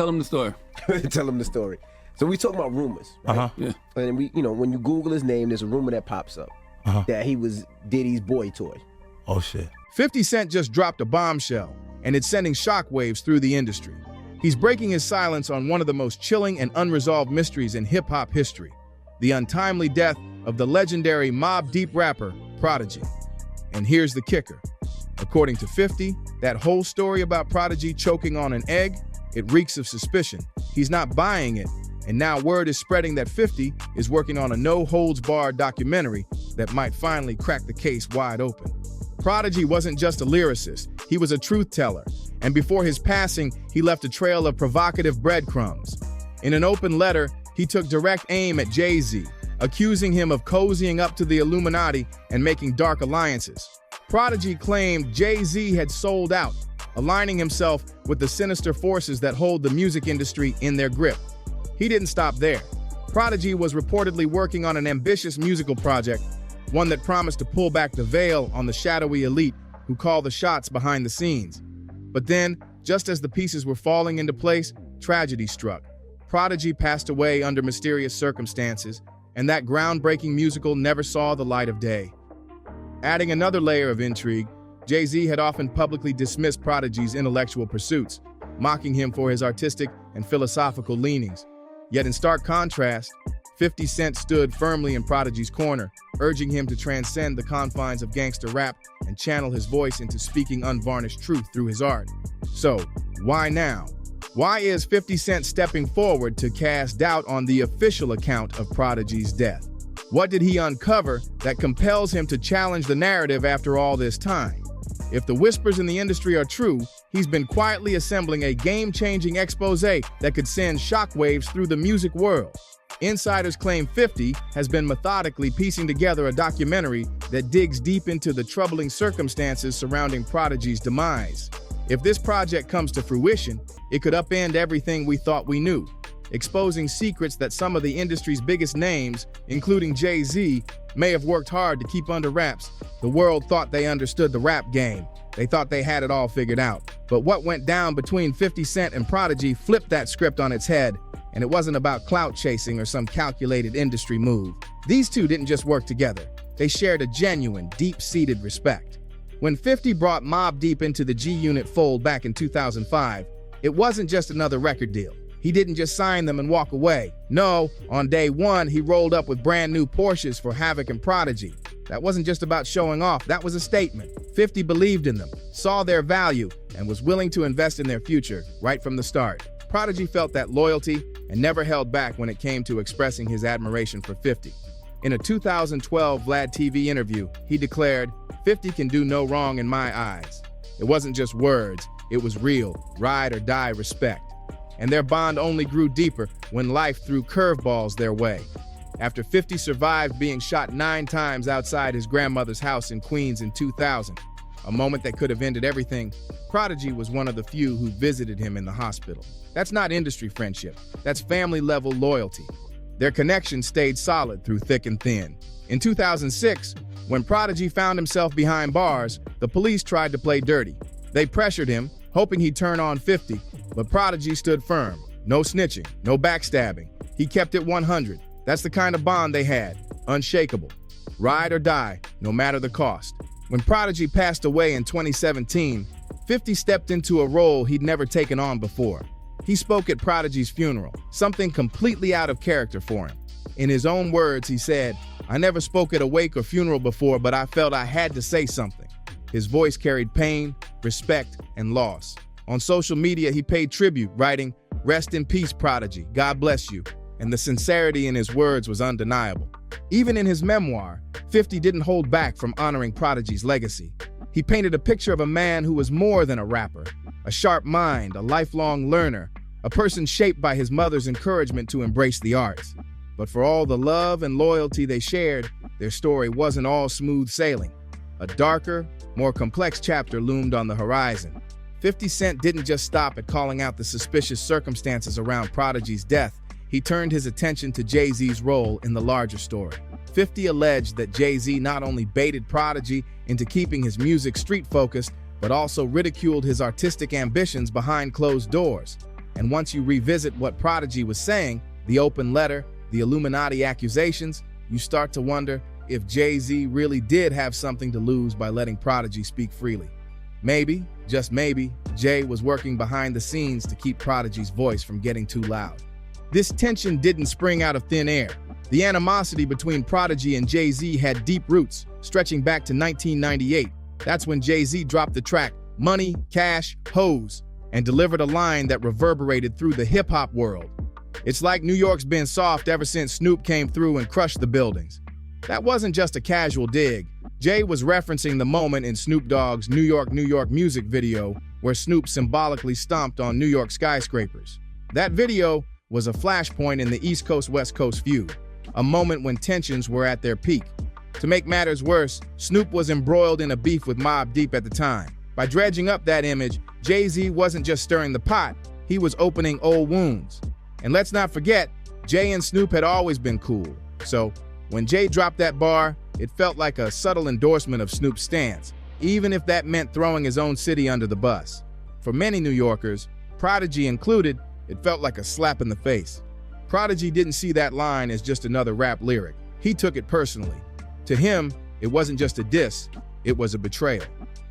Tell him the story. Tell him the story. So we talking about rumors, right? Yeah. And we, when you Google his name, there's a rumor that pops up that he was Diddy's boy toy. Oh, shit. 50 Cent just dropped a bombshell, and it's sending shockwaves through the industry. He's breaking his silence on one of the most chilling and unresolved mysteries in hip-hop history, the untimely death of the legendary Mobb Deep rapper, Prodigy. And here's the kicker. According to 50, that whole story about Prodigy choking on an egg, it reeks of suspicion. He's not buying it, and now word is spreading that 50 is working on a no-holds-barred documentary that might finally crack the case wide open. Prodigy wasn't just a lyricist, he was a truth-teller, and before his passing, he left a trail of provocative breadcrumbs. In an open letter, he took direct aim at Jay-Z, accusing him of cozying up to the Illuminati and making dark alliances. Prodigy claimed Jay-Z had sold out, aligning himself with the sinister forces that hold the music industry in their grip. He didn't stop there. Prodigy was reportedly working on an ambitious musical project, one that promised to pull back the veil on the shadowy elite who call the shots behind the scenes. But then, just as the pieces were falling into place, tragedy struck. Prodigy passed away under mysterious circumstances, and that groundbreaking musical never saw the light of day. Adding another layer of intrigue, Jay-Z had often publicly dismissed Prodigy's intellectual pursuits, mocking him for his artistic and philosophical leanings. Yet in stark contrast, 50 Cent stood firmly in Prodigy's corner, urging him to transcend the confines of gangster rap and channel his voice into speaking unvarnished truth through his art. So, why now? Why is 50 Cent stepping forward to cast doubt on the official account of Prodigy's death? What did he uncover that compels him to challenge the narrative after all this time? If the whispers in the industry are true, he's been quietly assembling a game-changing expose that could send shockwaves through the music world. Insiders claim 50 has been methodically piecing together a documentary that digs deep into the troubling circumstances surrounding Prodigy's demise. If this project comes to fruition, it could upend everything we thought we knew, exposing secrets that some of the industry's biggest names, including Jay-Z, may have worked hard to keep under wraps. The world thought they understood the rap game. They thought they had it all figured out. But what went down between 50 Cent and Prodigy flipped that script on its head, and it wasn't about clout chasing or some calculated industry move. These two didn't just work together. They shared a genuine, deep-seated respect. When 50 brought Mobb Deep into the G-Unit fold back in 2005, it wasn't just another record deal. He didn't just sign them and walk away. No, on day one, he rolled up with brand new Porsches for Havoc and Prodigy. That wasn't just about showing off, that was a statement. 50 believed in them, saw their value, and was willing to invest in their future right from the start. Prodigy felt that loyalty and never held back when it came to expressing his admiration for 50. In a 2012 RapTea TV interview, he declared, "50 can do no wrong in my eyes." It wasn't just words, it was real, ride or die respect. And their bond only grew deeper when life threw curveballs their way. After 50 survived being shot 9 times outside his grandmother's house in Queens in 2000, a moment that could have ended everything, Prodigy was one of the few who visited him in the hospital. That's not industry friendship, that's family-level loyalty. Their connection stayed solid through thick and thin. In 2006, when Prodigy found himself behind bars, the police tried to play dirty. They pressured him, hoping he'd turn on 50, but Prodigy stood firm. No snitching, no backstabbing. He kept it 100. That's the kind of bond they had, unshakable. Ride or die, no matter the cost. When Prodigy passed away in 2017, 50 stepped into a role he'd never taken on before. He spoke at Prodigy's funeral, something completely out of character for him. In his own words, he said, "I never spoke at a wake or funeral before, but I felt I had to say something." His voice carried pain, respect, and loss. On social media, he paid tribute, writing, "Rest in peace, Prodigy, God bless you," and the sincerity in his words was undeniable. Even in his memoir, 50 didn't hold back from honoring Prodigy's legacy. He painted a picture of a man who was more than a rapper, a sharp mind, a lifelong learner, a person shaped by his mother's encouragement to embrace the arts. But for all the love and loyalty they shared, their story wasn't all smooth sailing. A darker, more complex chapter loomed on the horizon. 50 Cent didn't just stop at calling out the suspicious circumstances around Prodigy's death. He turned his attention to Jay-Z's role in the larger story. 50 alleged that Jay-Z not only baited Prodigy into keeping his music street-focused, but also ridiculed his artistic ambitions behind closed doors. And once you revisit what Prodigy was saying, the open letter, the Illuminati accusations, you start to wonder if Jay-Z really did have something to lose by letting Prodigy speak freely. Maybe, just maybe, Jay was working behind the scenes to keep Prodigy's voice from getting too loud. This tension didn't spring out of thin air. The animosity between Prodigy and Jay-Z had deep roots, stretching back to 1998. That's when Jay-Z dropped the track Money, Cash, Hoes, and delivered a line that reverberated through the hip-hop world. It's like New York's been soft ever since Snoop came through and crushed the buildings. That wasn't just a casual dig. Jay was referencing the moment in Snoop Dogg's New York, New York music video where Snoop symbolically stomped on New York skyscrapers. That video was a flashpoint in the East Coast-West Coast feud, a moment when tensions were at their peak. To make matters worse, Snoop was embroiled in a beef with Mobb Deep at the time. By dredging up that image, Jay-Z wasn't just stirring the pot, he was opening old wounds. And let's not forget, Jay and Snoop had always been cool. So when Jay dropped that bar, it felt like a subtle endorsement of Snoop's stance, even if that meant throwing his own city under the bus. For many New Yorkers, Prodigy included, it felt like a slap in the face. Prodigy didn't see that line as just another rap lyric. He took it personally. To him, it wasn't just a diss, it was a betrayal.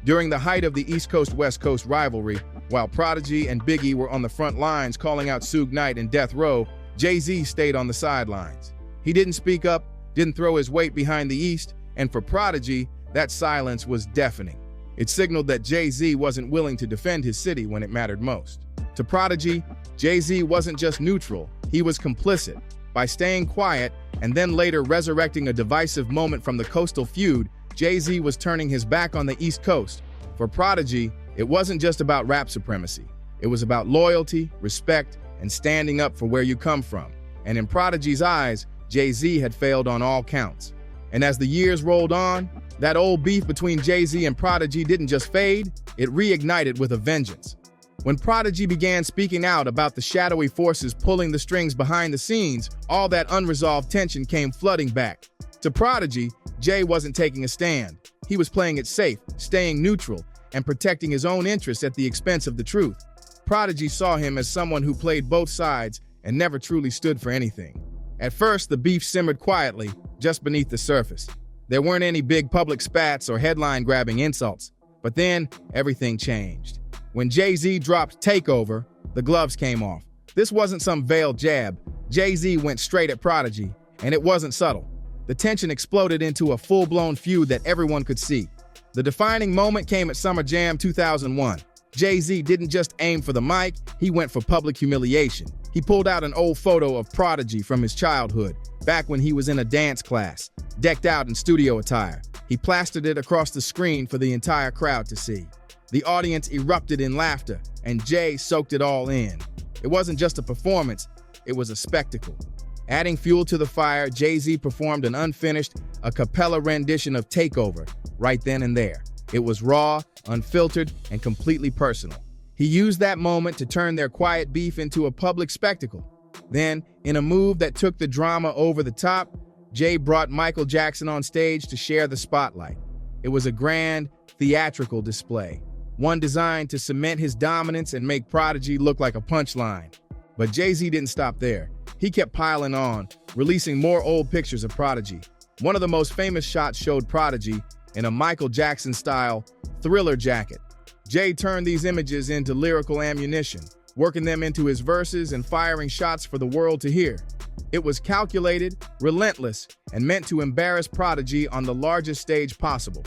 During the height of the East Coast-West Coast rivalry, while Prodigy and Biggie were on the front lines calling out Suge Knight and Death Row, Jay-Z stayed on the sidelines. He didn't speak up, didn't throw his weight behind the East, and for Prodigy, that silence was deafening. It signaled that Jay-Z wasn't willing to defend his city when it mattered most. To Prodigy, Jay-Z wasn't just neutral, he was complicit. By staying quiet and then later resurrecting a divisive moment from the coastal feud, Jay-Z was turning his back on the East Coast. For Prodigy, it wasn't just about rap supremacy. It was about loyalty, respect, and standing up for where you come from. And in Prodigy's eyes, Jay-Z had failed on all counts. And as the years rolled on, that old beef between Jay-Z and Prodigy didn't just fade, it reignited with a vengeance. When Prodigy began speaking out about the shadowy forces pulling the strings behind the scenes, all that unresolved tension came flooding back. To Prodigy, Jay wasn't taking a stand. He was playing it safe, staying neutral, and protecting his own interests at the expense of the truth. Prodigy saw him as someone who played both sides and never truly stood for anything. At first, the beef simmered quietly, just beneath the surface. There weren't any big public spats or headline-grabbing insults. But then, everything changed. When Jay-Z dropped Takeover, the gloves came off. This wasn't some veiled jab. Jay-Z went straight at Prodigy, and it wasn't subtle. The tension exploded into a full-blown feud that everyone could see. The defining moment came at Summer Jam 2001. Jay-Z didn't just aim for the mic, he went for public humiliation. He pulled out an old photo of Prodigy from his childhood, back when he was in a dance class, decked out in studio attire. He plastered it across the screen for the entire crowd to see. The audience erupted in laughter, and Jay soaked it all in. It wasn't just a performance, it was a spectacle. Adding fuel to the fire, Jay-Z performed an unfinished, a cappella rendition of Takeover, right then and there. It was raw, unfiltered, and completely personal. He used that moment to turn their quiet beef into a public spectacle. Then, in a move that took the drama over the top, Jay brought Michael Jackson on stage to share the spotlight. It was a grand, theatrical display, one designed to cement his dominance and make Prodigy look like a punchline. But Jay-Z didn't stop there. He kept piling on, releasing more old pictures of Prodigy. One of the most famous shots showed Prodigy in a Michael Jackson-style Thriller jacket. Jay turned these images into lyrical ammunition, working them into his verses and firing shots for the world to hear. It was calculated, relentless, and meant to embarrass Prodigy on the largest stage possible.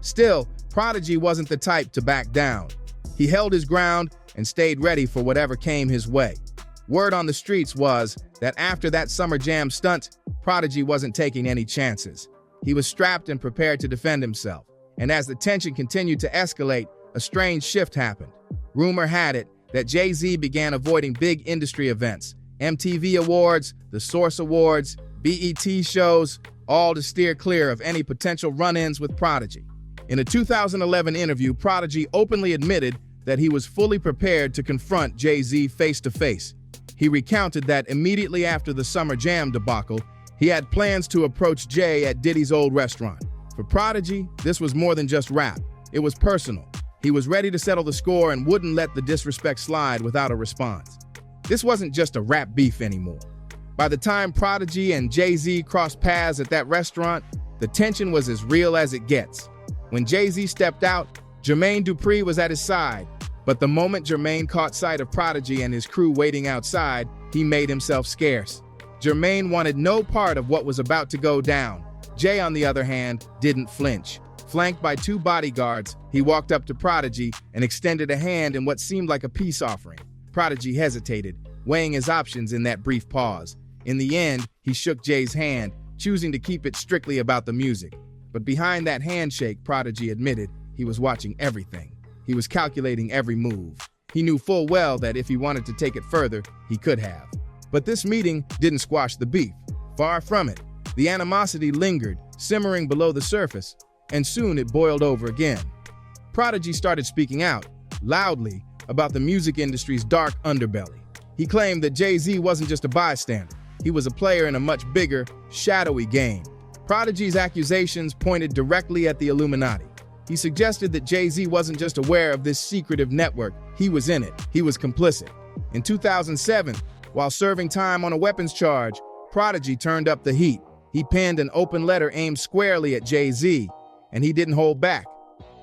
Still, Prodigy wasn't the type to back down. He held his ground and stayed ready for whatever came his way. Word on the streets was that after that Summer Jam stunt, Prodigy wasn't taking any chances. He was strapped and prepared to defend himself. And as the tension continued to escalate, a strange shift happened. Rumor had it that Jay-Z began avoiding big industry events, MTV Awards, the Source Awards, BET shows, all to steer clear of any potential run-ins with Prodigy. In a 2011 interview, Prodigy openly admitted that he was fully prepared to confront Jay-Z face-to-face. He recounted that immediately after the Summer Jam debacle, he had plans to approach Jay at Diddy's old restaurant. For Prodigy, this was more than just rap. It was personal. He was ready to settle the score and wouldn't let the disrespect slide without a response. This wasn't just a rap beef anymore. By the time Prodigy and Jay-Z crossed paths at that restaurant, the tension was as real as it gets. When Jay-Z stepped out, Jermaine Dupri was at his side. But the moment Jermaine caught sight of Prodigy and his crew waiting outside, he made himself scarce. Jermaine wanted no part of what was about to go down. Jay, on the other hand, didn't flinch. Flanked by 2 bodyguards, he walked up to Prodigy and extended a hand in what seemed like a peace offering. Prodigy hesitated, weighing his options in that brief pause. In the end, he shook Jay's hand, choosing to keep it strictly about the music. But behind that handshake, Prodigy admitted he was watching everything. He was calculating every move. He knew full well that if he wanted to take it further, he could have. But this meeting didn't squash the beef. Far from it. The animosity lingered, simmering below the surface, and soon it boiled over again. Prodigy started speaking out, loudly, about the music industry's dark underbelly. He claimed that Jay-Z wasn't just a bystander. He was a player in a much bigger, shadowy game. Prodigy's accusations pointed directly at the Illuminati. He suggested that Jay-Z wasn't just aware of this secretive network, he was in it. He was complicit. In 2007, while serving time on a weapons charge, Prodigy turned up the heat. He penned an open letter aimed squarely at Jay-Z, and he didn't hold back.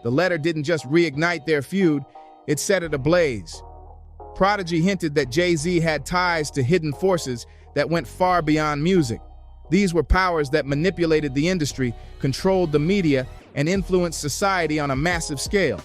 The letter didn't just reignite their feud, it set it ablaze. Prodigy hinted that Jay-Z had ties to hidden forces that went far beyond music. These were powers that manipulated the industry, controlled the media, and influenced society on a massive scale.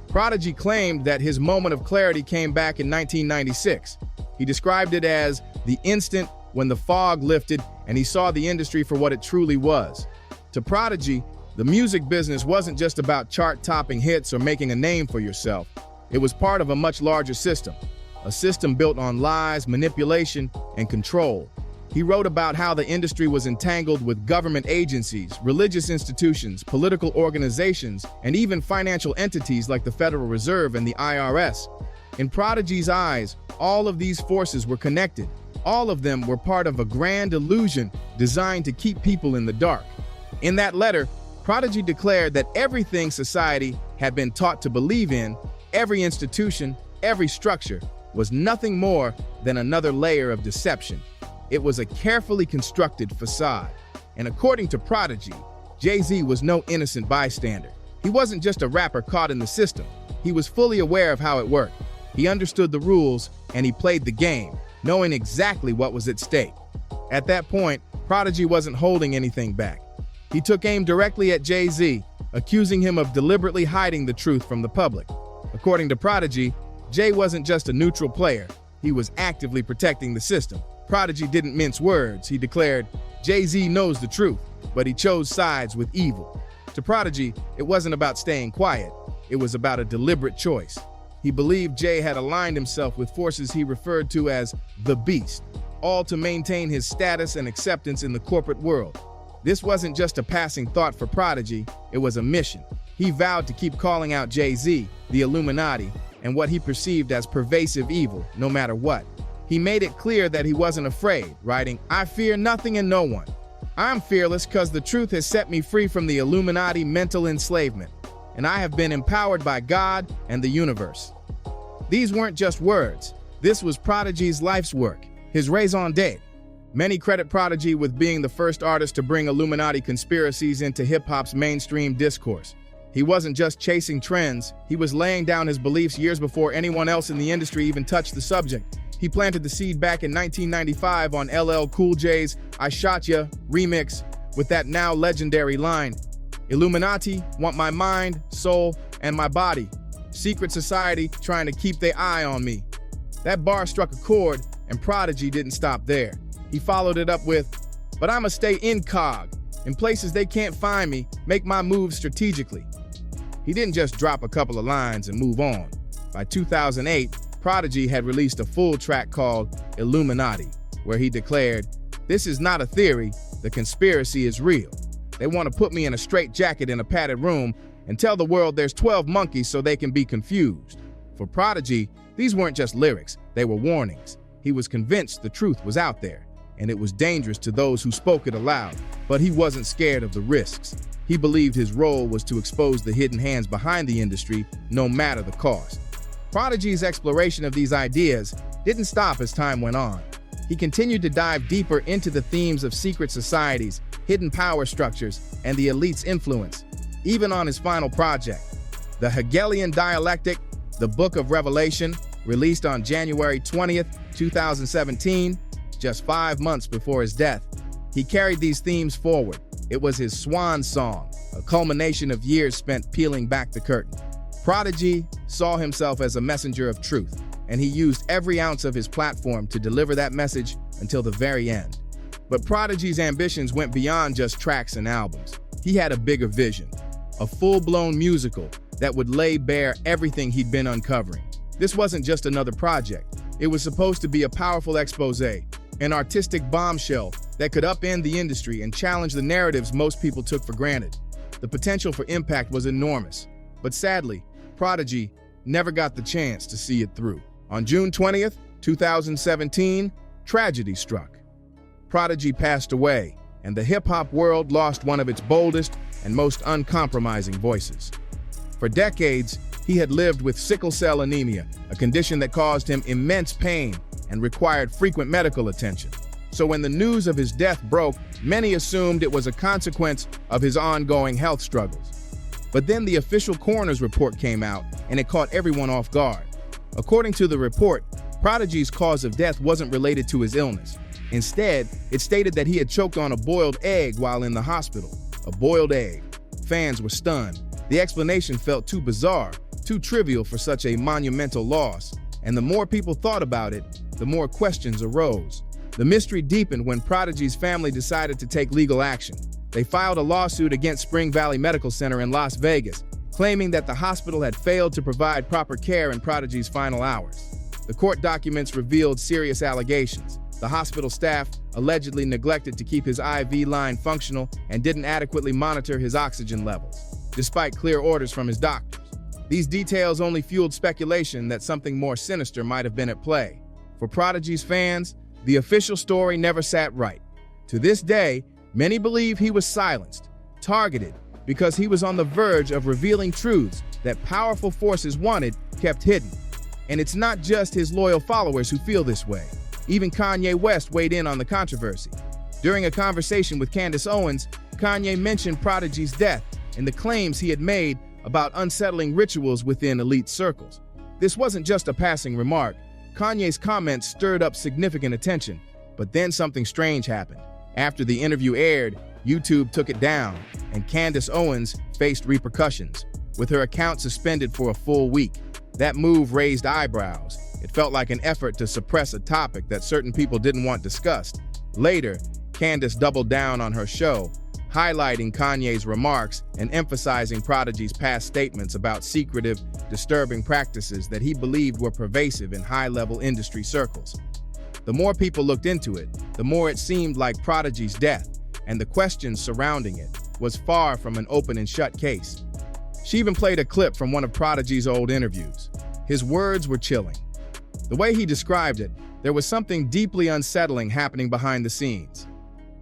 Prodigy claimed that his moment of clarity came back in 1996. He described it as the instant when the fog lifted and he saw the industry for what it truly was. To Prodigy, the music business wasn't just about chart-topping hits or making a name for yourself. It was part of a much larger system, a system built on lies, manipulation, and control. He wrote about how the industry was entangled with government agencies, religious institutions, political organizations, and even financial entities like the Federal Reserve and the IRS. In Prodigy's eyes, all of these forces were connected. All of them were part of a grand illusion designed to keep people in the dark. In that letter, Prodigy declared that everything society had been taught to believe in, every institution, every structure, was nothing more than another layer of deception. It was a carefully constructed facade. And according to Prodigy, Jay-Z was no innocent bystander. He wasn't just a rapper caught in the system. He was fully aware of how it worked. He understood the rules, and he played the game, knowing exactly what was at stake. At that point, Prodigy wasn't holding anything back. He took aim directly at Jay-Z, accusing him of deliberately hiding the truth from the public. According to Prodigy, Jay wasn't just a neutral player. He was actively protecting the system. Prodigy didn't mince words. He declared, Jay-Z knows the truth, but he chose sides with evil. To Prodigy, it wasn't about staying quiet. It was about a deliberate choice. He believed Jay had aligned himself with forces he referred to as the Beast, all to maintain his status and acceptance in the corporate world. This wasn't just a passing thought for Prodigy, it was a mission. He vowed to keep calling out Jay-Z, the Illuminati, and what he perceived as pervasive evil, no matter what. He made it clear that he wasn't afraid, writing, I fear nothing and no one. I'm fearless because the truth has set me free from the Illuminati mental enslavement, and I have been empowered by God and the universe. These weren't just words. This was Prodigy's life's work, his raison d'etre. Many credit Prodigy with being the first artist to bring Illuminati conspiracies into hip-hop's mainstream discourse. He wasn't just chasing trends, he was laying down his beliefs years before anyone else in the industry even touched the subject. He planted the seed back in 1995 on LL Cool J's I Shot Ya remix with that now legendary line, Illuminati want my mind, soul, and my body. Secret society trying to keep their eye on me. That bar struck a chord, and Prodigy didn't stop there. He followed it up with, but I'ma stay incog, in places they can't find me, make my moves strategically. He didn't just drop a couple of lines and move on. By 2008, Prodigy had released a full track called Illuminati, where he declared, this is not a theory, the conspiracy is real. They want to put me in a straitjacket in a padded room and tell the world there's 12 monkeys so they can be confused. For Prodigy, these weren't just lyrics, they were warnings. He was convinced the truth was out there, and it was dangerous to those who spoke it aloud, but he wasn't scared of the risks. He believed his role was to expose the hidden hands behind the industry, no matter the cost. Prodigy's exploration of these ideas didn't stop as time went on. He continued to dive deeper into the themes of secret societies, hidden power structures, and the elite's influence, even on his final project, the Hegelian Dialectic, the Book of Revelation, released on January 20th, 2017, just 5 months before his death. He carried these themes forward. It was his swan song, a culmination of years spent peeling back the curtain. Prodigy saw himself as a messenger of truth, and he used every ounce of his platform to deliver that message until the very end. But Prodigy's ambitions went beyond just tracks and albums. He had a bigger vision, a full-blown musical that would lay bare everything he'd been uncovering. This wasn't just another project. It was supposed to be a powerful expose, an artistic bombshell that could upend the industry and challenge the narratives most people took for granted. The potential for impact was enormous, but sadly, Prodigy never got the chance to see it through. On June 20th, 2017, tragedy struck. Prodigy passed away, and the hip-hop world lost one of its boldest and most uncompromising voices. For decades, he had lived with sickle cell anemia, a condition that caused him immense pain and required frequent medical attention. So when the news of his death broke, many assumed it was a consequence of his ongoing health struggles. But then the official coroner's report came out, and it caught everyone off guard. According to the report, Prodigy's cause of death wasn't related to his illness. Instead, it stated that he had choked on a boiled egg while in the hospital. A boiled egg. Fans were stunned. The explanation felt too bizarre, too trivial for such a monumental loss, and the more people thought about it, the more questions arose. The mystery deepened when Prodigy's family decided to take legal action. They filed a lawsuit against Spring Valley Medical Center in Las Vegas, claiming that the hospital had failed to provide proper care in Prodigy's final hours. The court documents revealed serious allegations. The hospital staff allegedly neglected to keep his IV line functional and didn't adequately monitor his oxygen levels, despite clear orders from his doctors. These details only fueled speculation that something more sinister might have been at play. For Prodigy's fans, the official story never sat right. To this day, many believe he was silenced, targeted, because he was on the verge of revealing truths that powerful forces wanted kept hidden. And it's not just his loyal followers who feel this way. Even Kanye West weighed in on the controversy. During a conversation with Candace Owens, Kanye mentioned Prodigy's death and the claims he had made about unsettling rituals within elite circles. This wasn't just a passing remark. Kanye's comments stirred up significant attention, but then something strange happened. After the interview aired, YouTube took it down, and Candace Owens faced repercussions, with her account suspended for a full week. That move raised eyebrows. It felt like an effort to suppress a topic that certain people didn't want discussed. Later, Candace doubled down on her show, highlighting Kanye's remarks and emphasizing Prodigy's past statements about secretive, disturbing practices that he believed were pervasive in high-level industry circles. The more people looked into it, the more it seemed like Prodigy's death, and the questions surrounding it, was far from an open and shut case. She even played a clip from one of Prodigy's old interviews. His words were chilling. The way he described it, there was something deeply unsettling happening behind the scenes.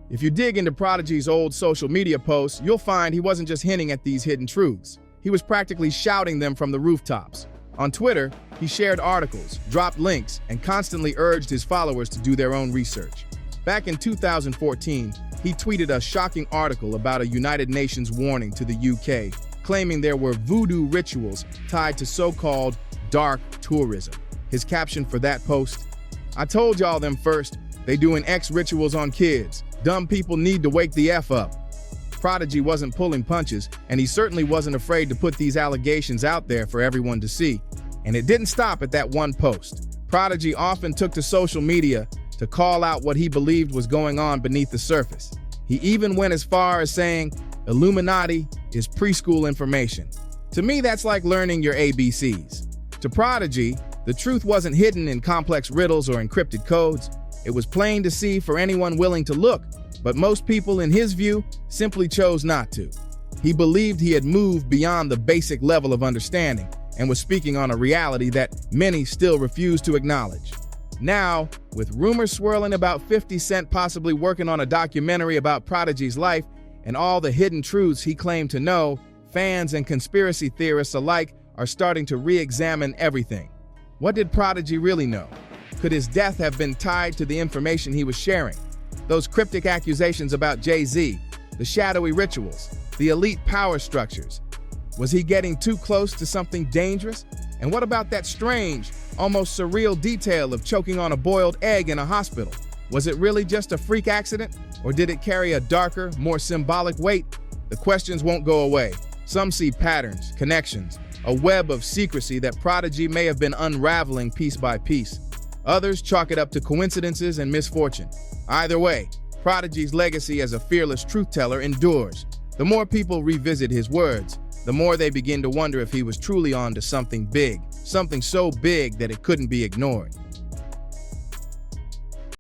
If you dig into Prodigy's old social media posts, you'll find he wasn't just hinting at these hidden truths. He was practically shouting them from the rooftops. On Twitter, he shared articles, dropped links, and constantly urged his followers to do their own research. Back in 2014, he tweeted a shocking article about a United Nations warning to the UK, claiming there were voodoo rituals tied to so-called dark tourism. His caption for that post: "I told y'all them first, they doing X rituals on kids. Dumb people need to wake the F up." Prodigy wasn't pulling punches, and he certainly wasn't afraid to put these allegations out there for everyone to see. And it didn't stop at that one post. Prodigy often took to social media to call out what he believed was going on beneath the surface. He even went as far as saying, "Illuminati is preschool information." To me, that's like learning your ABCs. To Prodigy, the truth wasn't hidden in complex riddles or encrypted codes. It was plain to see for anyone willing to look, but most people, in his view, simply chose not to. He believed he had moved beyond the basic level of understanding and was speaking on a reality that many still refuse to acknowledge. Now, with rumors swirling about 50 Cent possibly working on a documentary about Prodigy's life and all the hidden truths he claimed to know, fans and conspiracy theorists alike are starting to re-examine everything. What did Prodigy really know? Could his death have been tied to the information he was sharing? Those cryptic accusations about Jay-Z, the shadowy rituals, the elite power structures. Was he getting too close to something dangerous? And what about that strange, almost surreal detail of choking on a boiled egg in a hospital? Was it really just a freak accident? Or did it carry a darker, more symbolic weight? The questions won't go away. Some see patterns, connections, a web of secrecy that Prodigy may have been unraveling piece by piece. Others chalk it up to coincidences and misfortune. Either way, Prodigy's legacy as a fearless truth-teller endures. The more people revisit his words, the more they begin to wonder if he was truly on to something big, something so big that it couldn't be ignored.